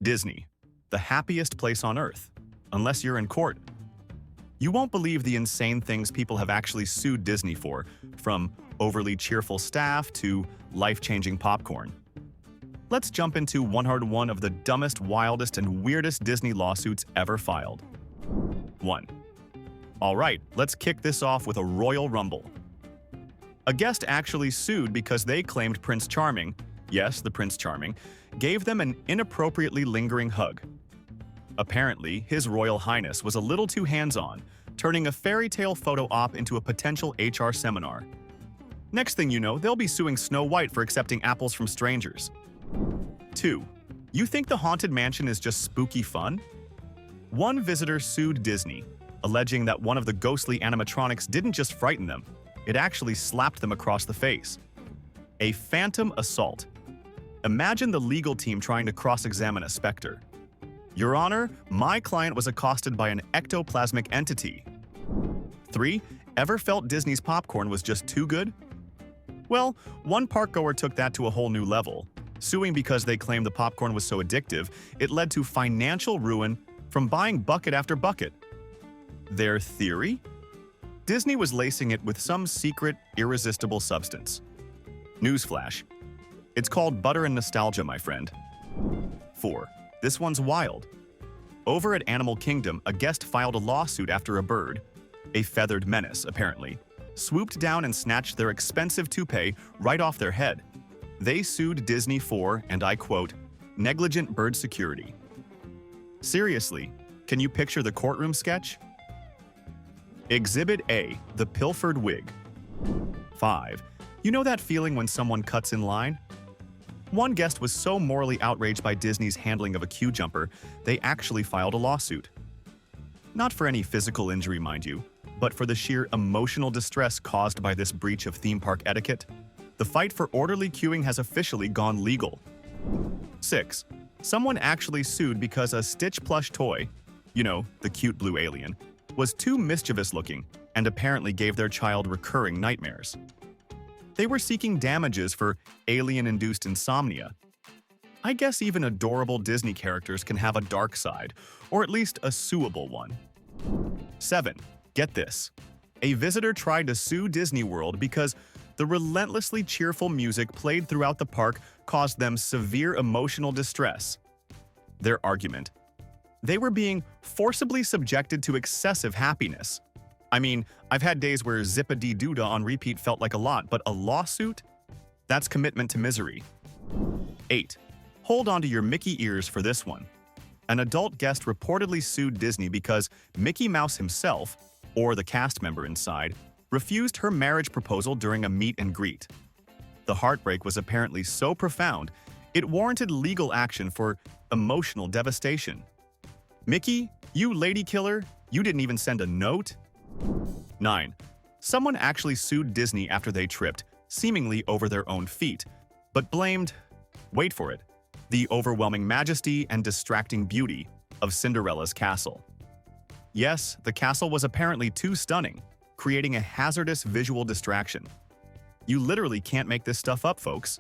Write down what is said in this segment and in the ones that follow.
Disney, the happiest place on earth, unless you're in court. You won't believe the insane things people have actually sued Disney for, from overly cheerful staff to life-changing popcorn. Let's jump into 101 of the dumbest, wildest, and weirdest Disney lawsuits ever filed. 1. Alright, let's kick this off with a royal rumble. A guest actually sued because they claimed Prince Charming, yes, the Prince Charming, gave them an inappropriately lingering hug. Apparently, His Royal Highness was a little too hands-on, turning a fairy tale photo op into a potential HR seminar. Next thing you know, they'll be suing Snow White for accepting apples from strangers. 2. You think the Haunted Mansion is just spooky fun? One visitor sued Disney, alleging that one of the ghostly animatronics didn't just frighten them, it actually slapped them across the face. A phantom assault. Imagine the legal team trying to cross-examine a specter. Your Honor, my client was accosted by an ectoplasmic entity. 3. Ever felt Disney's popcorn was just too good? Well, one park-goer took that to a whole new level. Suing because they claimed the popcorn was so addictive, it led to financial ruin from buying bucket after bucket. Their theory? Disney was lacing it with some secret, irresistible substance. Newsflash. It's called butter and nostalgia, my friend. 4. This one's wild. Over at Animal Kingdom, a guest filed a lawsuit after a bird, a feathered menace apparently, swooped down and snatched their expensive toupee right off their head. They sued Disney for, and I quote, negligent bird security. Seriously, can you picture the courtroom sketch? Exhibit A, the pilfered wig. 5. You know that feeling when someone cuts in line? One guest was so morally outraged by Disney's handling of a queue jumper, they actually filed a lawsuit. Not for any physical injury, mind you, but for the sheer emotional distress caused by this breach of theme park etiquette. The fight for orderly queuing has officially gone legal. 6. Someone actually sued because a Stitch plush toy, you know, the cute blue alien, was too mischievous looking and apparently gave their child recurring nightmares. They were seeking damages for alien-induced insomnia. I guess even adorable Disney characters can have a dark side, or at least a suable one. 7. Get this. A visitor tried to sue Disney World because the relentlessly cheerful music played throughout the park caused them severe emotional distress. Their argument: they were being forcibly subjected to excessive happiness. I mean, I've had days where Zip-a-dee-doo-dah on repeat felt like a lot, but a lawsuit? That's commitment to misery. 8. Hold on to your Mickey ears for this one. An adult guest reportedly sued Disney because Mickey Mouse himself, or the cast member inside, refused her marriage proposal during a meet and greet. The heartbreak was apparently so profound, it warranted legal action for emotional devastation. Mickey, you lady killer, you didn't even send a note? 9. Someone actually sued Disney after they tripped, seemingly over their own feet, but blamed, wait for it, the overwhelming majesty and distracting beauty of Cinderella's castle. Yes, the castle was apparently too stunning, creating a hazardous visual distraction. You literally can't make this stuff up, folks.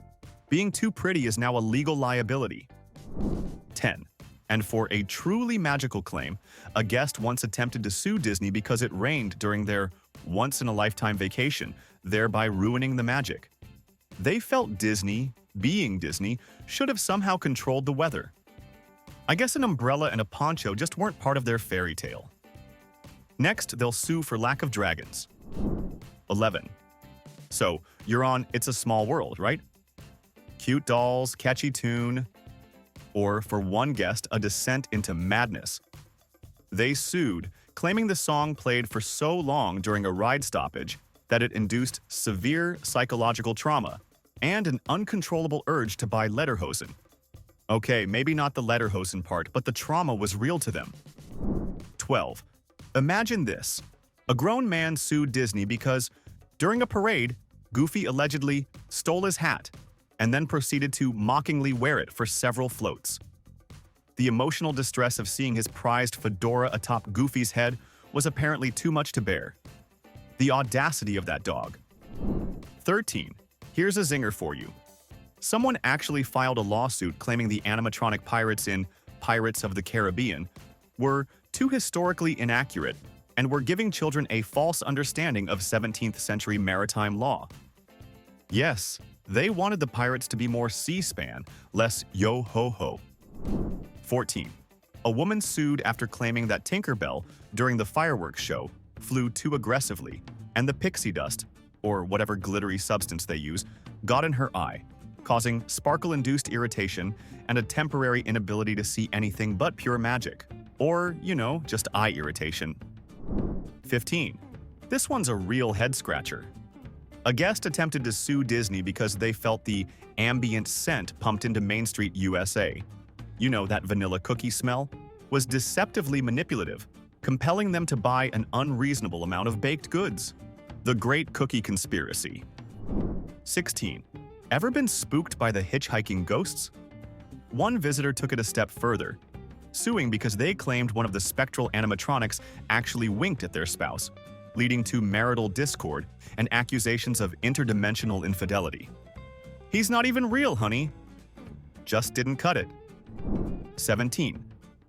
Being too pretty is now a legal liability. 10. And for a truly magical claim, a guest once attempted to sue Disney because it rained during their once-in-a-lifetime vacation, thereby ruining the magic. They felt Disney, being Disney, should have somehow controlled the weather. I guess an umbrella and a poncho just weren't part of their fairy tale. Next, they'll sue for lack of dragons. 11. So, you're on It's a Small World, right? Cute dolls, catchy tune, or, for one guest, a descent into madness. They sued, claiming the song played for so long during a ride stoppage that it induced severe psychological trauma and an uncontrollable urge to buy lederhosen. Okay, maybe not the lederhosen part, but the trauma was real to them. 12. Imagine this. A grown man sued Disney because, during a parade, Goofy allegedly stole his hat and then proceeded to mockingly wear it for several floats. The emotional distress of seeing his prized fedora atop Goofy's head was apparently too much to bear. The audacity of that dog. 13. Here's a zinger for you. Someone actually filed a lawsuit claiming the animatronic pirates in Pirates of the Caribbean were too historically inaccurate and were giving children a false understanding of 17th century maritime law. Yes, they wanted the pirates to be more C-SPAN, less yo-ho-ho. 14. A woman sued after claiming that Tinkerbell, during the fireworks show, flew too aggressively, and the pixie dust, or whatever glittery substance they use, got in her eye, causing sparkle-induced irritation and a temporary inability to see anything but pure magic. Or, just eye irritation. 15. This one's a real head-scratcher. A guest attempted to sue Disney because they felt the ambient scent pumped into Main Street, USA. That vanilla cookie smell? Was deceptively manipulative, compelling them to buy an unreasonable amount of baked goods. The Great Cookie Conspiracy. 16. Ever been spooked by the hitchhiking ghosts? One visitor took it a step further, suing because they claimed one of the spectral animatronics actually winked at their spouse, leading to marital discord and accusations of interdimensional infidelity. He's not even real, honey. Just didn't cut it. 17.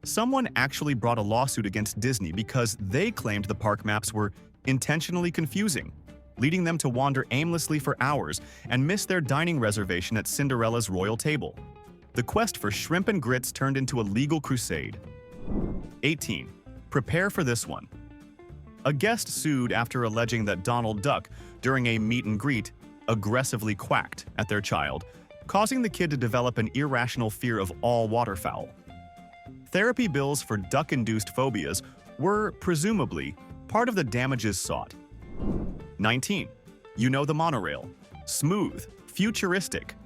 Someone actually brought a lawsuit against Disney because they claimed the park maps were intentionally confusing, leading them to wander aimlessly for hours and miss their dining reservation at Cinderella's royal table. The quest for shrimp and grits turned into a legal crusade. 18. Prepare for this one. A guest sued after alleging that Donald Duck, during a meet and greet, aggressively quacked at their child, causing the kid to develop an irrational fear of all waterfowl. Therapy bills for duck-induced phobias were, presumably, part of the damages sought. 19. The monorail. Smooth, futuristic.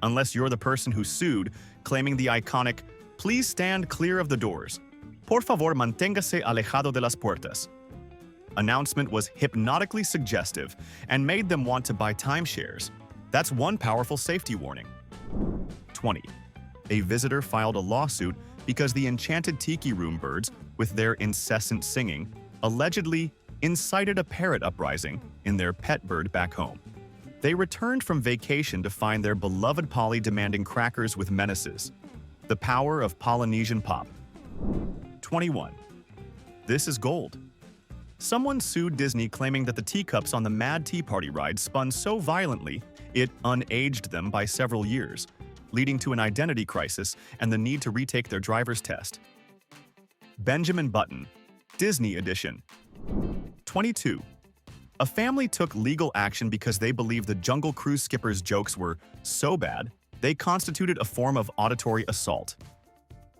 Unless you're the person who sued, claiming the iconic, "Please stand clear of the doors. Por favor, manténgase alejado de las puertas." Announcement was hypnotically suggestive and made them want to buy timeshares. That's one powerful safety warning. 20. A visitor filed a lawsuit because the enchanted tiki room birds, with their incessant singing, allegedly incited a parrot uprising in their pet bird back home. They returned from vacation to find their beloved Polly demanding crackers with menaces. The power of Polynesian pop. 21. This is gold. Someone sued Disney claiming that the teacups on the Mad Tea Party ride spun so violently it unaged them by several years, leading to an identity crisis and the need to retake their driver's test. Benjamin Button, Disney edition. 22. A family took legal action because they believed the Jungle Cruise skipper's jokes were so bad, they constituted a form of auditory assault.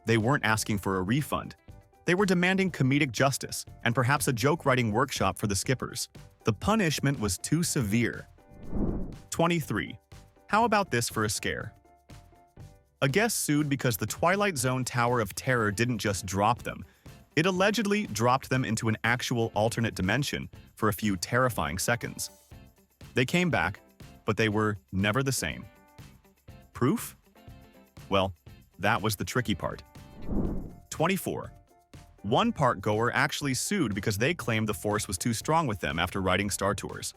They weren't asking for a refund. They were demanding comedic justice and perhaps a joke-writing workshop for the skippers. The punishment was too severe. 23. How about this for a scare? A guest sued because the Twilight Zone Tower of Terror didn't just drop them. It allegedly dropped them into an actual alternate dimension for a few terrifying seconds. They came back, but they were never the same. Proof? Well, that was the tricky part. 24. One park goer actually sued because they claimed the Force was too strong with them after riding Star Tours.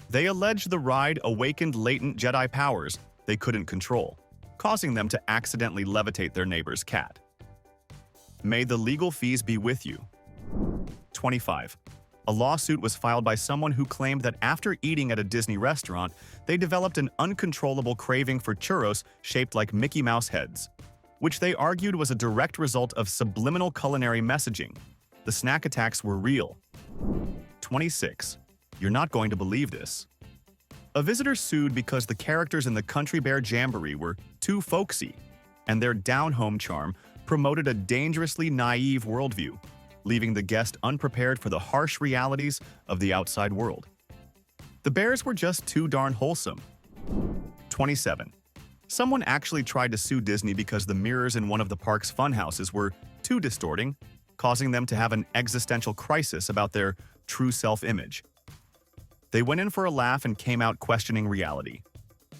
They alleged the ride awakened latent Jedi powers they couldn't control, causing them to accidentally levitate their neighbor's cat. May the legal fees be with you. 25. A lawsuit was filed by someone who claimed that after eating at a Disney restaurant, they developed an uncontrollable craving for churros shaped like Mickey Mouse heads, which they argued was a direct result of subliminal culinary messaging. The snack attacks were real. 26. You're not going to believe this. A visitor sued because the characters in the Country Bear Jamboree were too folksy, and their down-home charm promoted a dangerously naive worldview, leaving the guest unprepared for the harsh realities of the outside world. The bears were just too darn wholesome. 27. Someone actually tried to sue Disney because the mirrors in one of the park's funhouses were too distorting, causing them to have an existential crisis about their true self-image. They went in for a laugh and came out questioning reality.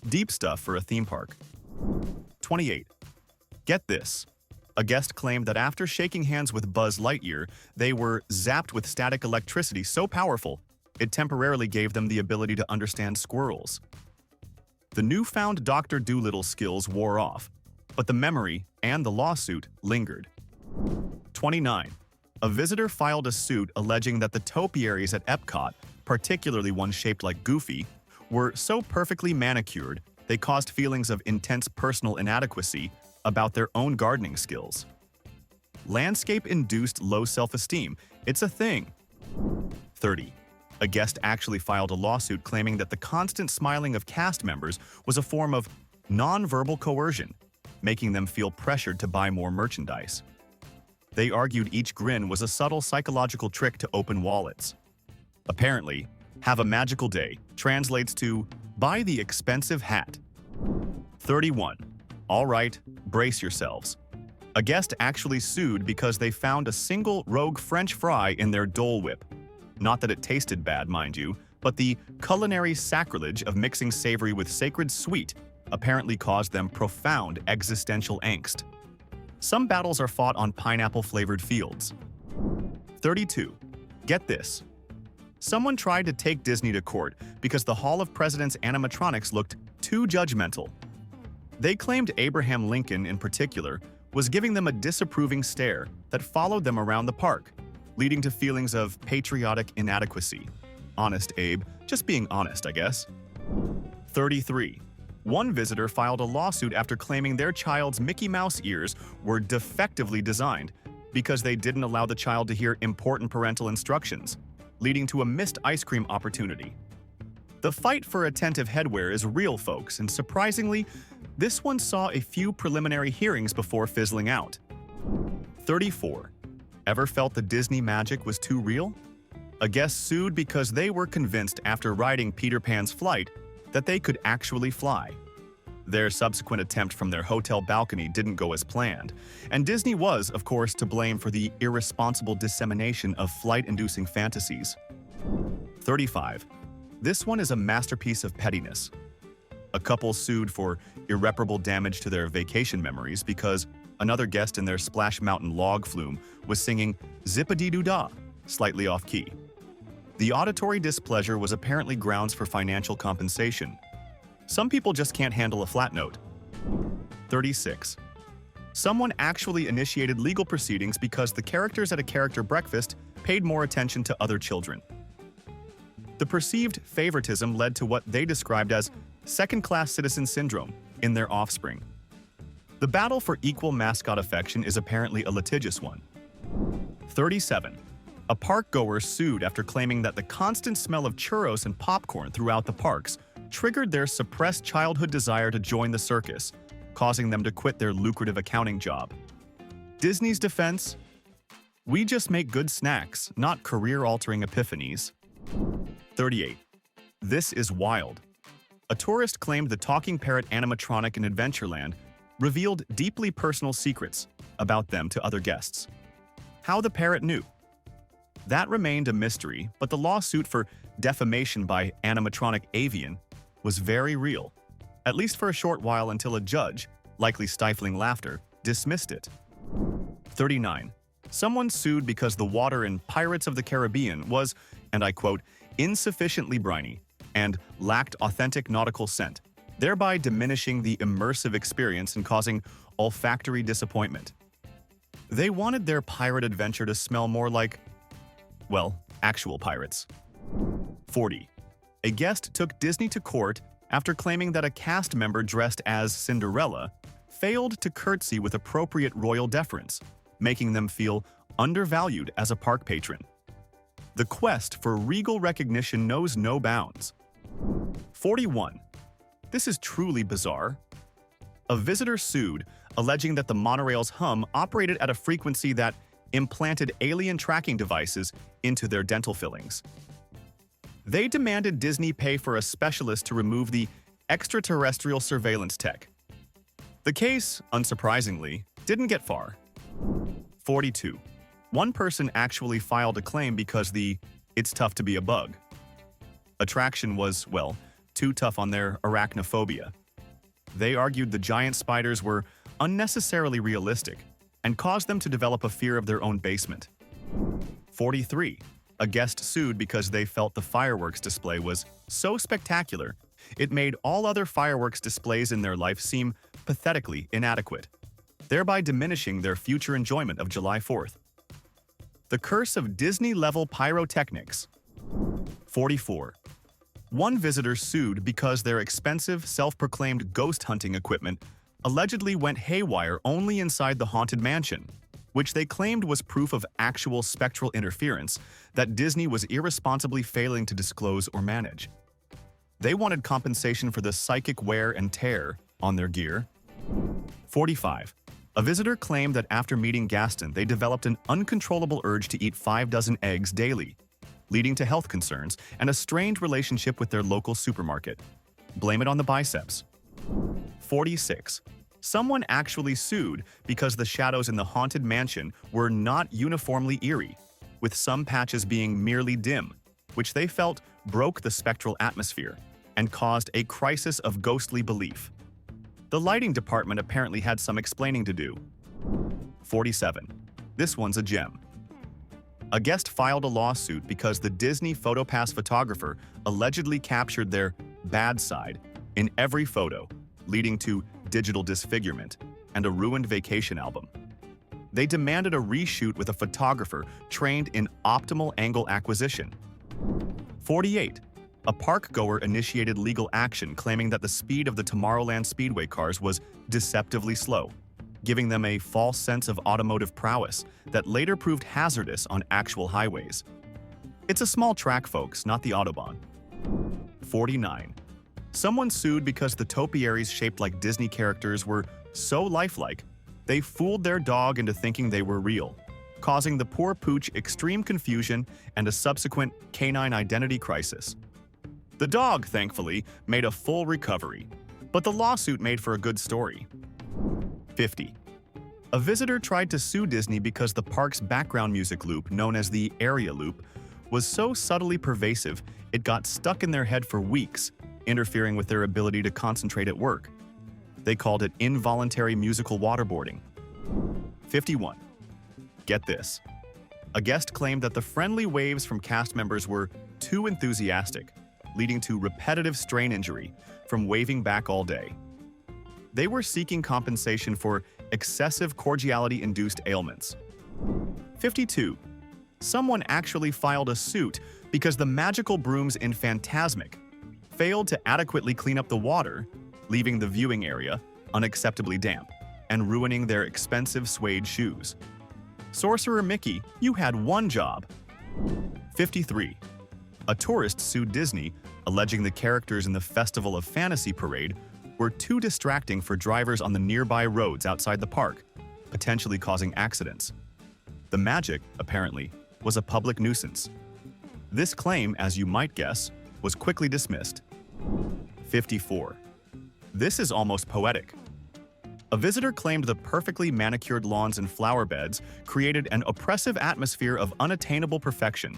Deep stuff for a theme park. 28. Get this. A guest claimed that after shaking hands with Buzz Lightyear, they were zapped with static electricity so powerful, it temporarily gave them the ability to understand squirrels. The newfound Dr. Dolittle skills wore off, but the memory and the lawsuit lingered. 29. A visitor filed a suit alleging that the topiaries at Epcot, particularly one shaped like Goofy, were so perfectly manicured they caused feelings of intense personal inadequacy about their own gardening skills. Landscape-induced low self-esteem. It's a thing. 30. A guest actually filed a lawsuit claiming that the constant smiling of cast members was a form of non-verbal coercion, making them feel pressured to buy more merchandise. They argued each grin was a subtle psychological trick to open wallets. Apparently, "have a magical day" translates to "buy the expensive hat." 31. All right, brace yourselves. A guest actually sued because they found a single rogue French fry in their Dole Whip. Not that it tasted bad, mind you, but the culinary sacrilege of mixing savory with sacred sweet apparently caused them profound existential angst. Some battles are fought on pineapple-flavored fields. 32. Get this. Someone tried to take Disney to court because the Hall of Presidents animatronics looked too judgmental. They claimed Abraham Lincoln, in particular, was giving them a disapproving stare that followed them around the park, leading to feelings of patriotic inadequacy. Honest, Abe. Just being honest, I guess. 33. One visitor filed a lawsuit after claiming their child's Mickey Mouse ears were defectively designed because they didn't allow the child to hear important parental instructions, leading to a missed ice cream opportunity. The fight for attentive headwear is real, folks, and surprisingly, this one saw a few preliminary hearings before fizzling out. 34. Ever felt the Disney magic was too real? A guest sued because they were convinced after riding Peter Pan's flight that they could actually fly. Their subsequent attempt from their hotel balcony didn't go as planned, and Disney was, of course, to blame for the irresponsible dissemination of flight-inducing fantasies. 35. This one is a masterpiece of pettiness. A couple sued for irreparable damage to their vacation memories because another guest in their Splash Mountain log flume was singing "Zip-a-dee-doo-dah," slightly off-key. The auditory displeasure was apparently grounds for financial compensation. Some people just can't handle a flat note. 36. Someone actually initiated legal proceedings because the characters at a character breakfast paid more attention to other children. The perceived favoritism led to what they described as second-class citizen syndrome in their offspring. The battle for equal mascot affection is apparently a litigious one. 37. A park-goer sued after claiming that the constant smell of churros and popcorn throughout the parks triggered their suppressed childhood desire to join the circus, causing them to quit their lucrative accounting job. Disney's defense? We just make good snacks, not career-altering epiphanies. 38. This is wild. A tourist claimed the talking parrot animatronic in Adventureland revealed deeply personal secrets about them to other guests. How the parrot knew? That remained a mystery, but the lawsuit for defamation by animatronic avian was very real, at least for a short while until a judge, likely stifling laughter, dismissed it. 39. Someone sued because the water in Pirates of the Caribbean was, and I quote, insufficiently briny and lacked authentic nautical scent, thereby diminishing the immersive experience and causing olfactory disappointment. They wanted their pirate adventure to smell more like, well, actual pirates. 40. A guest took Disney to court after claiming that a cast member dressed as Cinderella failed to curtsy with appropriate royal deference, making them feel undervalued as a park patron. The quest for regal recognition knows no bounds. 41. This is truly bizarre. A visitor sued, alleging that the monorail's hum operated at a frequency that implanted alien tracking devices into their dental fillings. They demanded Disney pay for a specialist to remove the extraterrestrial surveillance tech. The case, unsurprisingly, didn't get far. 42. One person actually filed a claim because the "it's tough to be a bug" attraction was, well, too tough on their arachnophobia. They argued the giant spiders were unnecessarily realistic and caused them to develop a fear of their own basement. 43. A guest sued because they felt the fireworks display was so spectacular, it made all other fireworks displays in their life seem pathetically inadequate, thereby diminishing their future enjoyment of July 4th. The curse of Disney-level pyrotechnics. 44. One visitor sued because their expensive, self-proclaimed ghost hunting equipment allegedly went haywire only inside the haunted mansion, which they claimed was proof of actual spectral interference that Disney was irresponsibly failing to disclose or manage. They wanted compensation for the psychic wear and tear on their gear. 45. A visitor claimed that after meeting Gaston, they developed an uncontrollable urge to eat 6 eggs daily, leading to health concerns and a strained relationship with their local supermarket. Blame it on the biceps. 46. Someone actually sued because the shadows in the haunted mansion were not uniformly eerie, with some patches being merely dim, which they felt broke the spectral atmosphere and caused a crisis of ghostly belief. The lighting department apparently had some explaining to do. 47. This one's a gem. A guest filed a lawsuit because the Disney PhotoPass photographer allegedly captured their bad side in every photo, leading to digital disfigurement and a ruined vacation album. They demanded a reshoot with a photographer trained in optimal angle acquisition. 48. A park-goer initiated legal action claiming that the speed of the Tomorrowland Speedway cars was deceptively slow, giving them a false sense of automotive prowess that later proved hazardous on actual highways. It's a small track, folks, not the Autobahn. 49. Someone sued because the topiaries shaped like Disney characters were so lifelike, they fooled their dog into thinking they were real, causing the poor pooch extreme confusion and a subsequent canine identity crisis. The dog, thankfully, made a full recovery, but the lawsuit made for a good story. 50. A visitor tried to sue Disney because the park's background music loop, known as the area loop, was so subtly pervasive it got stuck in their head for weeks, interfering with their ability to concentrate at work. They called it involuntary musical waterboarding. 51. Get this. A guest claimed that the friendly waves from cast members were too enthusiastic, leading to repetitive strain injury from waving back all day. They were seeking compensation for excessive cordiality-induced ailments. 52. Someone actually filed a suit because the magical brooms in Fantasmic failed to adequately clean up the water, leaving the viewing area unacceptably damp and ruining their expensive suede shoes. Sorcerer Mickey, you had one job. 53. A tourist sued Disney, alleging the characters in the Festival of Fantasy parade were too distracting for drivers on the nearby roads outside the park, potentially causing accidents. The magic, apparently, was a public nuisance. This claim, as you might guess, was quickly dismissed. 54. This is almost poetic. A visitor claimed the perfectly manicured lawns and flower beds created an oppressive atmosphere of unattainable perfection,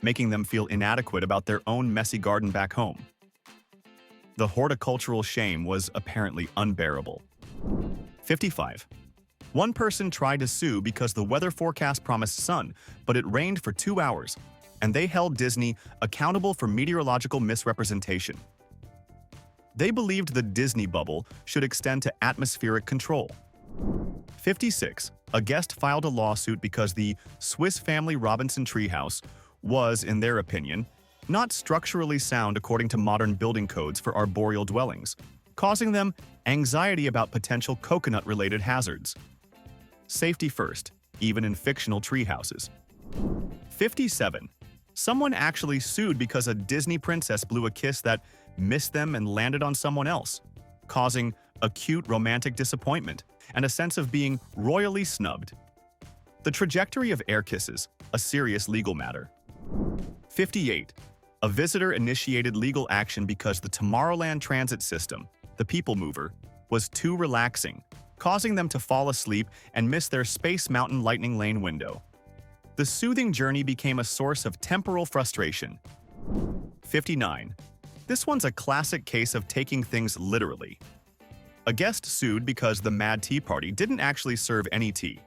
making them feel inadequate about their own messy garden back home. The horticultural shame was apparently unbearable. 55. One person tried to sue because the weather forecast promised sun, but it rained for 2 hours, and they held Disney accountable for meteorological misrepresentation. They believed the Disney bubble should extend to atmospheric control. 56. A guest filed a lawsuit because the Swiss Family Robinson treehouse was, in their opinion, not structurally sound according to modern building codes for arboreal dwellings, causing them anxiety about potential coconut-related hazards. Safety first, even in fictional treehouses. 57. Someone actually sued because a Disney princess blew a kiss that missed them and landed on someone else, causing acute romantic disappointment and a sense of being royally snubbed. The trajectory of air kisses, a serious legal matter. 58. A visitor initiated legal action because the Tomorrowland transit system, the People Mover, was too relaxing, causing them to fall asleep and miss their Space Mountain Lightning Lane window. The soothing journey became a source of temporal frustration. 59. This one's a classic case of taking things literally. A guest sued because the Mad Tea Party didn't actually serve any tea.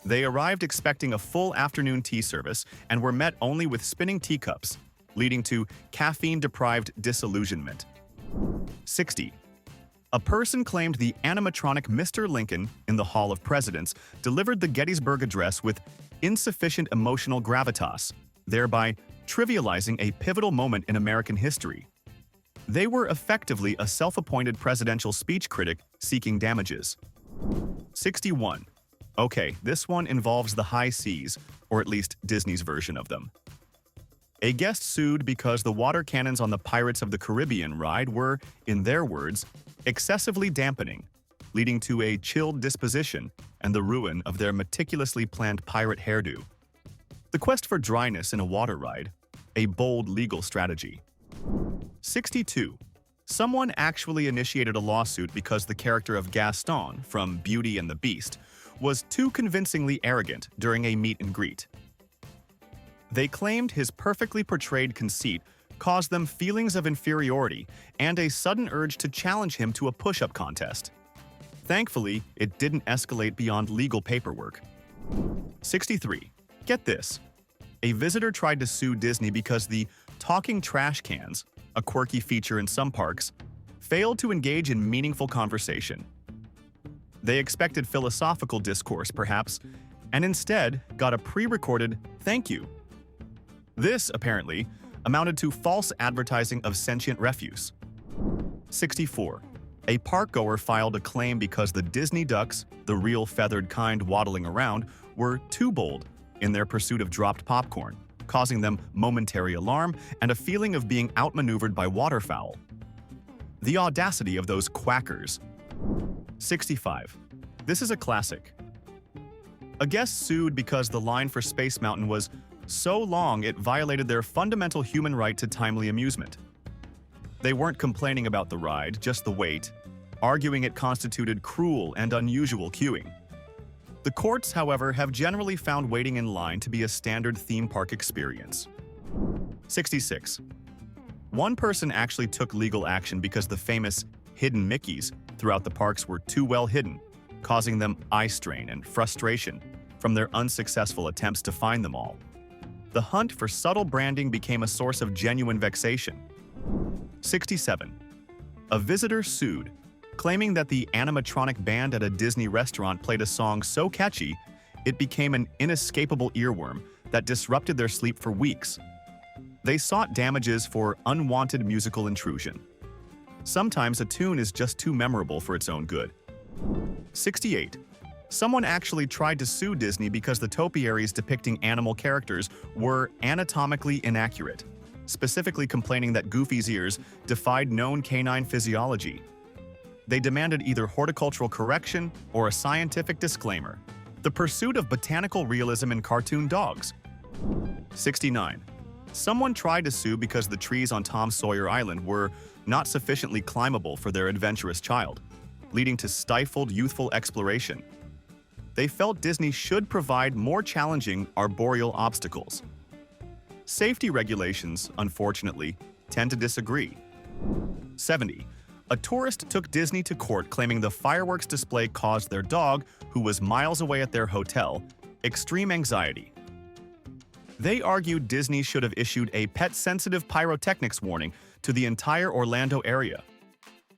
They arrived expecting a full afternoon tea service and were met only with spinning teacups, leading to caffeine-deprived disillusionment. 60. A person claimed the animatronic Mr. Lincoln in the Hall of Presidents delivered the Gettysburg Address with insufficient emotional gravitas, thereby trivializing a pivotal moment in American history. They were effectively a self-appointed presidential speech critic seeking damages. 61. Okay, this one involves the high seas, or at least Disney's version of them. A guest sued because the water cannons on the Pirates of the Caribbean ride were, in their words, excessively dampening, leading to a chilled disposition and the ruin of their meticulously planned pirate hairdo. The quest for dryness in a water ride, a bold legal strategy. 62. Someone actually initiated a lawsuit because the character of Gaston from Beauty and the Beast was too convincingly arrogant during a meet and greet. They claimed his perfectly portrayed conceit caused them feelings of inferiority and a sudden urge to challenge him to a push-up contest. Thankfully, it didn't escalate beyond legal paperwork. 63. Get this. A visitor tried to sue Disney because the talking trash cans, a quirky feature in some parks, failed to engage in meaningful conversation. They expected philosophical discourse, perhaps, and instead got a pre-recorded "thank you." This, apparently, amounted to false advertising of sentient refuse. 64. A park-goer filed a claim because the Disney ducks, the real feathered kind waddling around, were too bold in their pursuit of dropped popcorn, causing them momentary alarm and a feeling of being outmaneuvered by waterfowl. The audacity of those quackers. 65. This is a classic. A guest sued because the line for Space Mountain was so long it violated their fundamental human right to timely amusement. They weren't complaining about the ride, just the wait, arguing it constituted cruel and unusual queuing. The courts, however, have generally found waiting in line to be a standard theme park experience. 66. One person actually took legal action because the famous hidden Mickeys throughout the parks were too well hidden, causing them eye strain and frustration from their unsuccessful attempts to find them all. The hunt for subtle branding became a source of genuine vexation. 67. A visitor sued, claiming that the animatronic band at a Disney restaurant played a song so catchy it became an inescapable earworm that disrupted their sleep for weeks. They sought damages for unwanted musical intrusion. Sometimes a tune is just too memorable for its own good. 68. Someone actually tried to sue Disney because the topiaries depicting animal characters were anatomically inaccurate, specifically complaining that Goofy's ears defied known canine physiology. They demanded either horticultural correction or a scientific disclaimer. The pursuit of botanical realism in cartoon dogs. 69. Someone tried to sue because the trees on Tom Sawyer Island were not sufficiently climbable for their adventurous child, leading to stifled youthful exploration. They felt Disney should provide more challenging arboreal obstacles. Safety regulations, unfortunately, tend to disagree. 70. A tourist took Disney to court claiming the fireworks display caused their dog, who was miles away at their hotel, extreme anxiety. They argued Disney should have issued a pet-sensitive pyrotechnics warning to the entire Orlando area.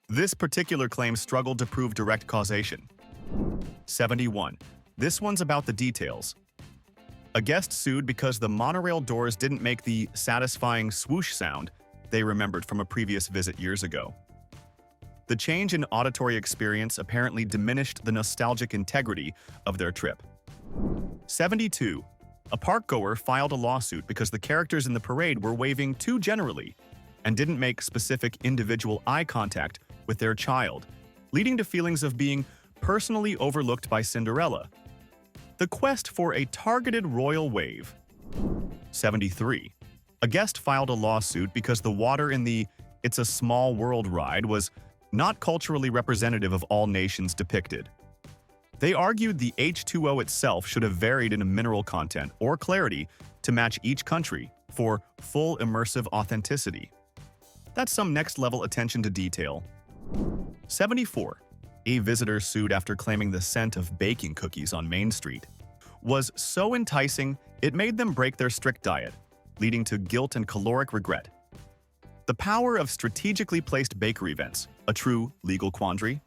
This particular claim struggled to prove direct causation. 71. This one's about the details. A guest sued because the monorail doors didn't make the satisfying swoosh sound they remembered from a previous visit years ago. The change in auditory experience apparently diminished the nostalgic integrity of their trip. 72. A park-goer filed a lawsuit because the characters in the parade were waving too generally and didn't make specific individual eye contact with their child, leading to feelings of being personally overlooked by Cinderella. The quest for a targeted royal wave. 73. A guest filed a lawsuit because the water in the It's a Small World ride was not culturally representative of all nations depicted. They argued the H2O itself should have varied in a mineral content or clarity to match each country for full immersive authenticity. That's some next-level attention to detail. 74. A visitor sued after claiming the scent of baking cookies on Main Street was so enticing it made them break their strict diet, leading to guilt and caloric regret. The power of strategically placed bakery vents A true legal quandary?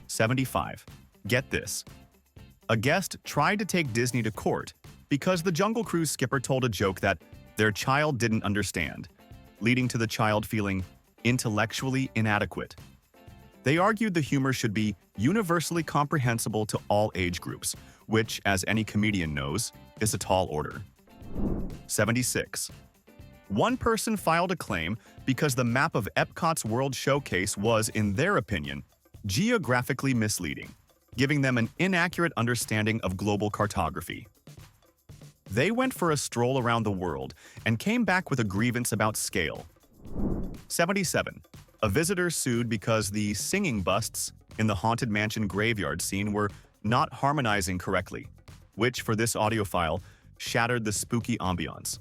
75. Get this. A guest tried to take Disney to court because the Jungle Cruise skipper told a joke that their child didn't understand, leading to the child feeling intellectually inadequate. They argued the humor should be universally comprehensible to all age groups, which, as any comedian knows, is a tall order. 76. One person filed a claim because the map of Epcot's World Showcase was, in their opinion, geographically misleading, giving them an inaccurate understanding of global cartography. They went for a stroll around the world and came back with a grievance about scale. 77. A visitor sued because the singing busts in the Haunted Mansion graveyard scene were not harmonizing correctly, which, for this audiophile, shattered the spooky ambiance.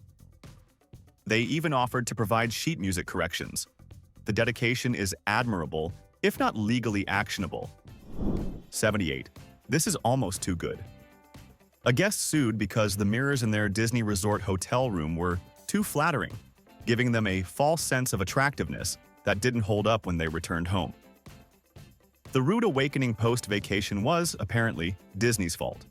They even offered to provide sheet music corrections. The dedication is admirable, if not legally actionable. 78. This is almost too good. A guest sued because the mirrors in their Disney Resort hotel room were too flattering, giving them a false sense of attractiveness that didn't hold up when they returned home. The rude awakening post-vacation was, apparently, Disney's fault.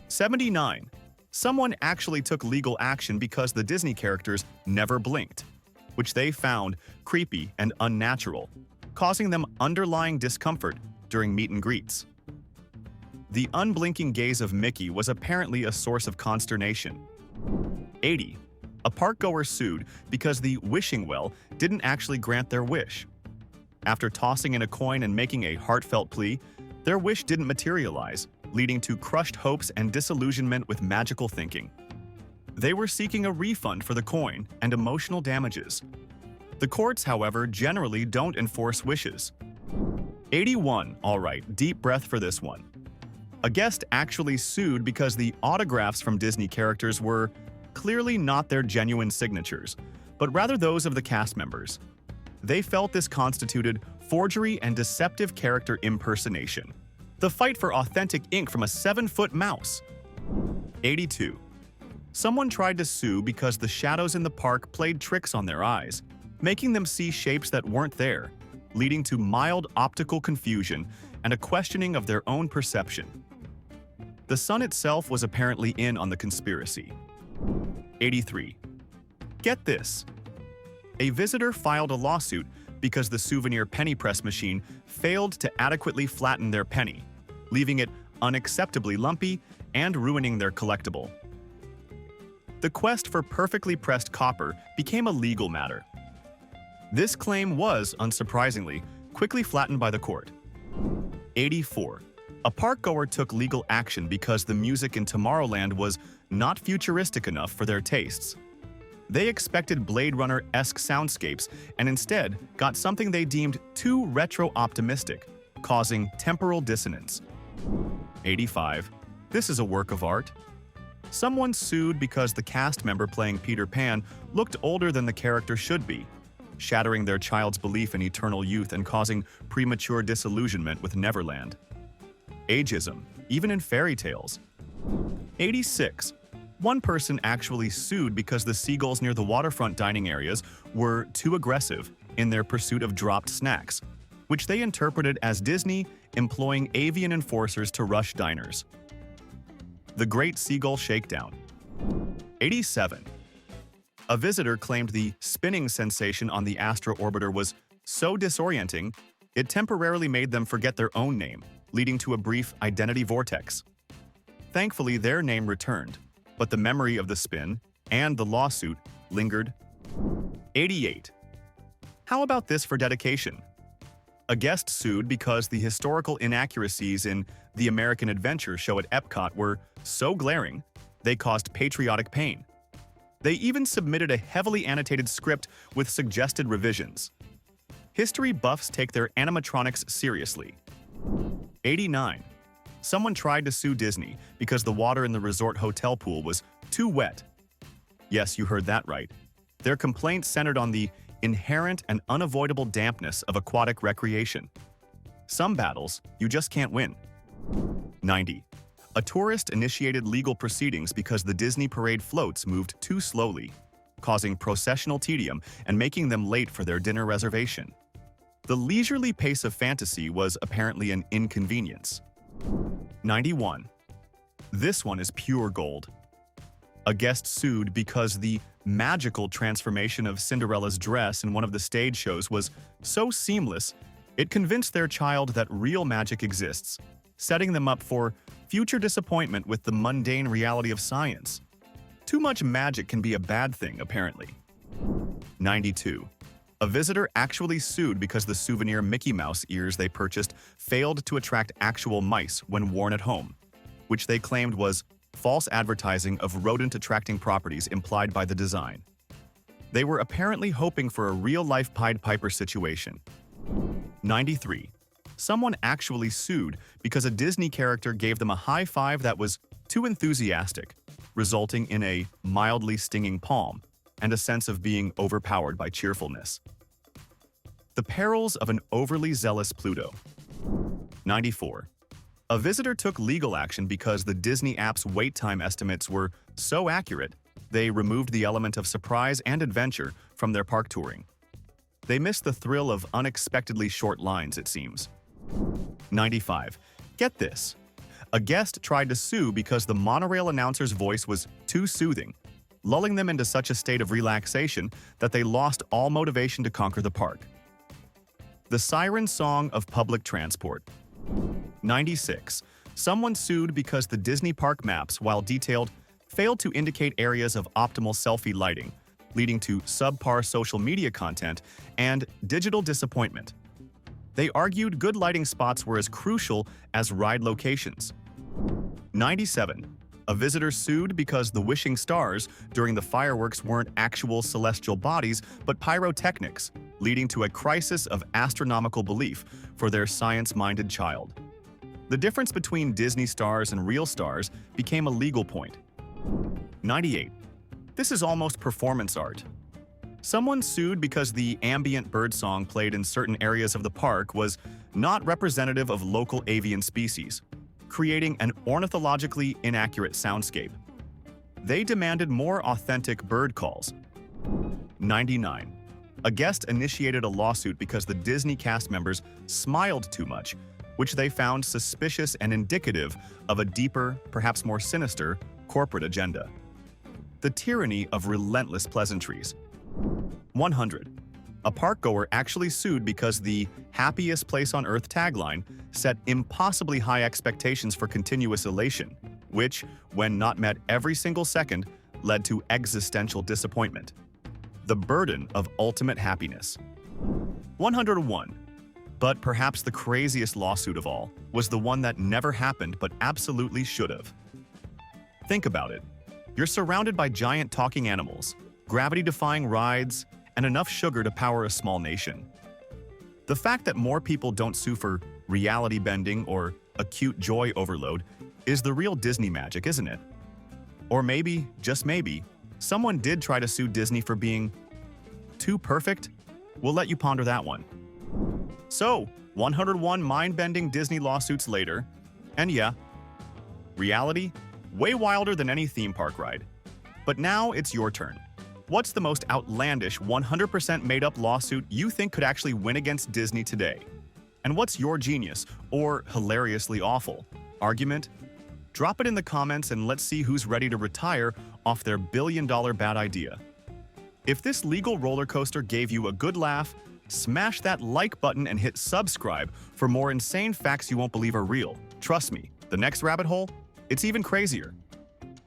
79. Someone actually took legal action because the Disney characters never blinked, which they found creepy and unnatural, causing them underlying discomfort during meet and greets. The unblinking gaze of Mickey was apparently a source of consternation. 80. A parkgoer sued because the wishing well didn't actually grant their wish. After tossing in a coin and making a heartfelt plea, their wish didn't materialize, leading to crushed hopes and disillusionment with magical thinking. They were seeking a refund for the coin and emotional damages. The courts, however, generally don't enforce wishes. 81. All right, deep breath for this one. A guest actually sued because the autographs from Disney characters were clearly not their genuine signatures, but rather those of the cast members. They felt this constituted forgery and deceptive character impersonation. The fight for authentic ink from a 7-foot mouse. 82. Someone tried to sue because the shadows in the park played tricks on their eyes, making them see shapes that weren't there, leading to mild optical confusion and a questioning of their own perception. The sun itself was apparently in on the conspiracy. 83. Get this. A visitor filed a lawsuit because the souvenir penny press machine failed to adequately flatten their penny, leaving it unacceptably lumpy and ruining their collectible. The quest for perfectly pressed copper became a legal matter. This claim was, unsurprisingly, quickly flattened by the court. 84. A parkgoer took legal action because the music in Tomorrowland was not futuristic enough for their tastes. They expected Blade Runner-esque soundscapes and instead got something they deemed too retro-optimistic, causing temporal dissonance. 85. This is a work of art. Someone sued because the cast member playing Peter Pan looked older than the character should be, shattering their child's belief in eternal youth and causing premature disillusionment with Neverland. Ageism, even in fairy tales. 86. One person actually sued because the seagulls near the waterfront dining areas were too aggressive in their pursuit of dropped snacks, which they interpreted as Disney employing avian enforcers to rush diners. The Great Seagull Shakedown. 87. A visitor claimed the spinning sensation on the Astro Orbiter was so disorienting, it temporarily made them forget their own name, leading to a brief identity vortex. Thankfully, their name returned, but the memory of the spin and the lawsuit lingered. 88. How about this for dedication? A guest sued because the historical inaccuracies in the American Adventure show at Epcot were so glaring, they caused patriotic pain. They even submitted a heavily annotated script with suggested revisions. History buffs take their animatronics seriously. 89. Someone tried to sue Disney because the water in the resort hotel pool was too wet. Yes, you heard that right. Their complaint centered on the inherent and unavoidable dampness of aquatic recreation. Some battles you just can't win. 90. A tourist initiated legal proceedings because the Disney parade floats moved too slowly, causing processional tedium and making them late for their dinner reservation. The leisurely pace of fantasy was apparently an inconvenience. 91. This one is pure gold. A guest sued because the magical transformation of Cinderella's dress in one of the stage shows was so seamless, it convinced their child that real magic exists, setting them up for future disappointment with the mundane reality of science. Too much magic can be a bad thing, apparently. 92. A visitor actually sued because the souvenir Mickey Mouse ears they purchased failed to attract actual mice when worn at home, which they claimed was false advertising of rodent-attracting properties implied by the design. They were apparently hoping for a real-life Pied Piper situation. 93. Someone actually sued because a Disney character gave them a high five that was too enthusiastic, resulting in a mildly stinging palm and a sense of being overpowered by cheerfulness. The perils of an overly zealous Pluto. 94. A visitor took legal action because the Disney app's wait time estimates were so accurate, they removed the element of surprise and adventure from their park touring. They missed the thrill of unexpectedly short lines, it seems. 95. Get this. A guest tried to sue because the monorail announcer's voice was too soothing, lulling them into such a state of relaxation that they lost all motivation to conquer the park. The siren song of public transport. 96. Someone sued because the Disney park maps, while detailed, failed to indicate areas of optimal selfie lighting, leading to subpar social media content and digital disappointment. They argued good lighting spots were as crucial as ride locations. 97. A visitor sued because the wishing stars during the fireworks weren't actual celestial bodies but pyrotechnics, leading to a crisis of astronomical belief for their science-minded child. The difference between Disney stars and real stars became a legal point. 98. This is almost performance art. Someone sued because the ambient birdsong played in certain areas of the park was not representative of local avian species, creating an ornithologically inaccurate soundscape. They demanded more authentic bird calls. 99. A guest initiated a lawsuit because the Disney cast members smiled too much, which they found suspicious and indicative of a deeper, perhaps more sinister, corporate agenda. The tyranny of relentless pleasantries. 100. A park-goer actually sued because the Happiest Place on Earth tagline set impossibly high expectations for continuous elation, which, when not met every single second, led to existential disappointment. The burden of ultimate happiness. 101. But perhaps the craziest lawsuit of all was the one that never happened but absolutely should have. Think about it. You're surrounded by giant talking animals, gravity-defying rides, and enough sugar to power a small nation. The fact that more people don't sue for reality bending or acute joy overload is the real Disney magic, isn't it? Or maybe, just maybe, someone did try to sue Disney for being too perfect? We'll let you ponder that one. So, 101 mind-bending Disney lawsuits later, and yeah, reality, way wilder than any theme park ride. But now it's your turn. What's the most outlandish 100% made-up lawsuit you think could actually win against Disney today? And what's your genius, or hilariously awful, argument? Drop it in the comments and let's see who's ready to retire off their billion-dollar bad idea. If this legal roller coaster gave you a good laugh, smash that like button and hit subscribe for more insane facts you won't believe are real. Trust me, the next rabbit hole, it's even crazier.